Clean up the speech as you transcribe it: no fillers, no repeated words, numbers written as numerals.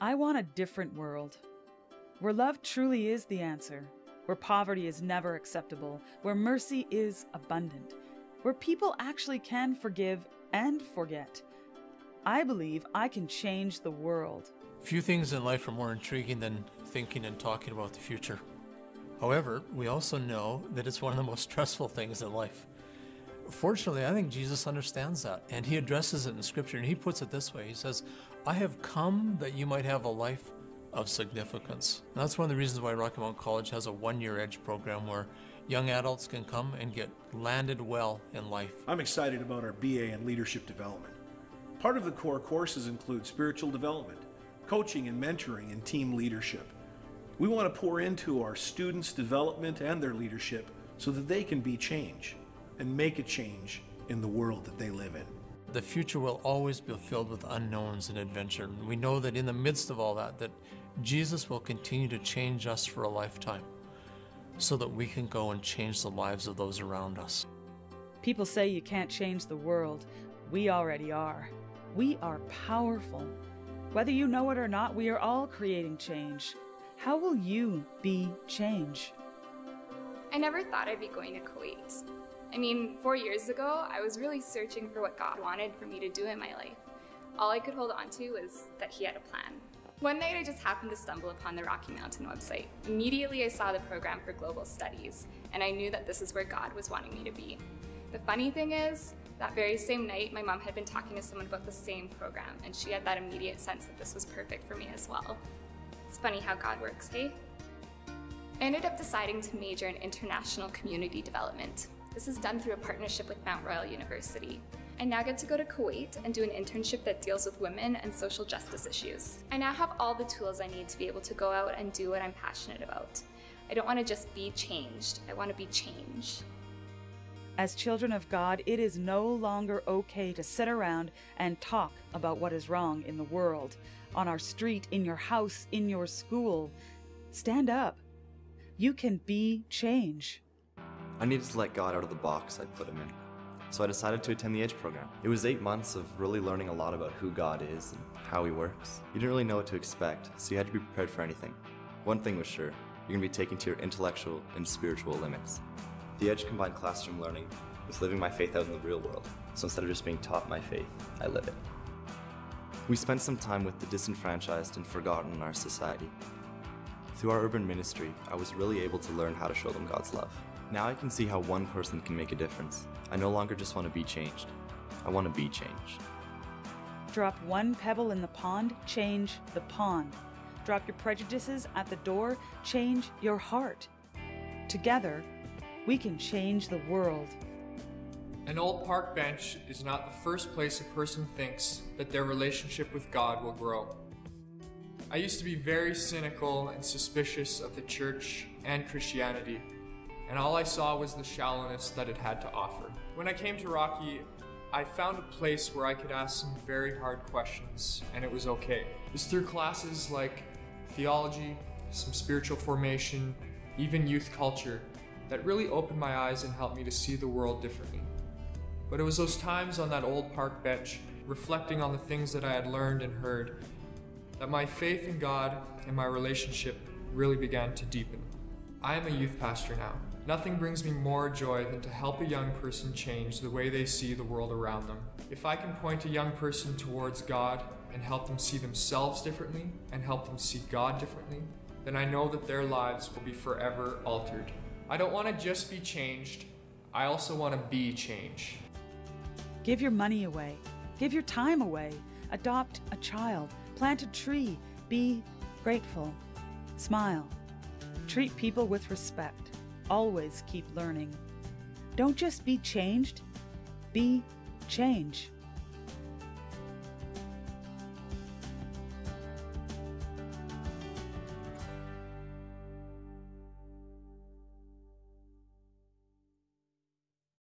I want a different world, where love truly is the answer, where poverty is never acceptable, where mercy is abundant, where people actually can forgive and forget. I believe I can change the world. Few things in life are more intriguing than thinking and talking about the future. However, we also know that it's one of the most stressful things in life. Fortunately, I think Jesus understands that, and he addresses it in Scripture, and he puts it this way. He says, I have come that you might have a life of significance. And that's one of the reasons why Rocky Mount College has a one-year EDGE program where young adults can come and get landed well in life. I'm excited about our BA in Leadership Development. Part of the core courses include spiritual development, coaching and mentoring, and team leadership. We want to pour into our students' development and their leadership so that they can be change and make a change in the world that they live in. The future will always be filled with unknowns and adventure. We know that in the midst of all that Jesus will continue to change us for a lifetime so that we can go and change the lives of those around us. People say you can't change the world. We already are. We are powerful. Whether you know it or not, we are all creating change. How will you be change? I never thought I'd be going to Kuwait. 4 years ago, I was really searching for what God wanted for me to do in my life. All I could hold on to was that he had a plan. One night I just happened to stumble upon the Rocky Mountain website. Immediately I saw the program for global studies, and I knew that this is where God was wanting me to be. The funny thing is, that very same night, my mom had been talking to someone about the same program, and she had that immediate sense that this was perfect for me as well. It's funny how God works, hey? I ended up deciding to major in international community development. This is done through a partnership with Mount Royal University. I now get to go to Kuwait and do an internship that deals with women and social justice issues. I now have all the tools I need to be able to go out and do what I'm passionate about. I don't want to just be changed, I want to be change. As children of God, it is no longer okay to sit around and talk about what is wrong in the world, on our street, in your house, in your school. Stand up. You can be change. I needed to let God out of the box I put him in. So I decided to attend the EDGE program. It was 8 months of really learning a lot about who God is and how he works. You didn't really know what to expect, so you had to be prepared for anything. One thing was sure, you're going to be taken to your intellectual and spiritual limits. The EDGE combined classroom learning with living my faith out in the real world. So instead of just being taught my faith, I live it. We spent some time with the disenfranchised and forgotten in our society. Through our urban ministry, I was really able to learn how to show them God's love. Now I can see how one person can make a difference. I no longer just want to be changed. I want to be changed. Drop one pebble in the pond, change the pond. Drop your prejudices at the door, change your heart. Together, we can change the world. An old park bench is not the first place a person thinks that their relationship with God will grow. I used to be very cynical and suspicious of the church and Christianity, and all I saw was the shallowness that it had to offer. When I came to Rocky, I found a place where I could ask some very hard questions, and it was okay. It was through classes like theology, some spiritual formation, even youth culture, that really opened my eyes and helped me to see the world differently. But it was those times on that old park bench, reflecting on the things that I had learned and heard, that my faith in God and my relationship really began to deepen. I am a youth pastor now. Nothing brings me more joy than to help a young person change the way they see the world around them. If I can point a young person towards God and help them see themselves differently and help them see God differently, then I know that their lives will be forever altered. I don't want to just be changed, I also want to be change. Give your money away. Give your time away. Adopt a child. Plant a tree. Be grateful. Smile. Treat people with respect. Always keep learning. Don't just be changed. Be change.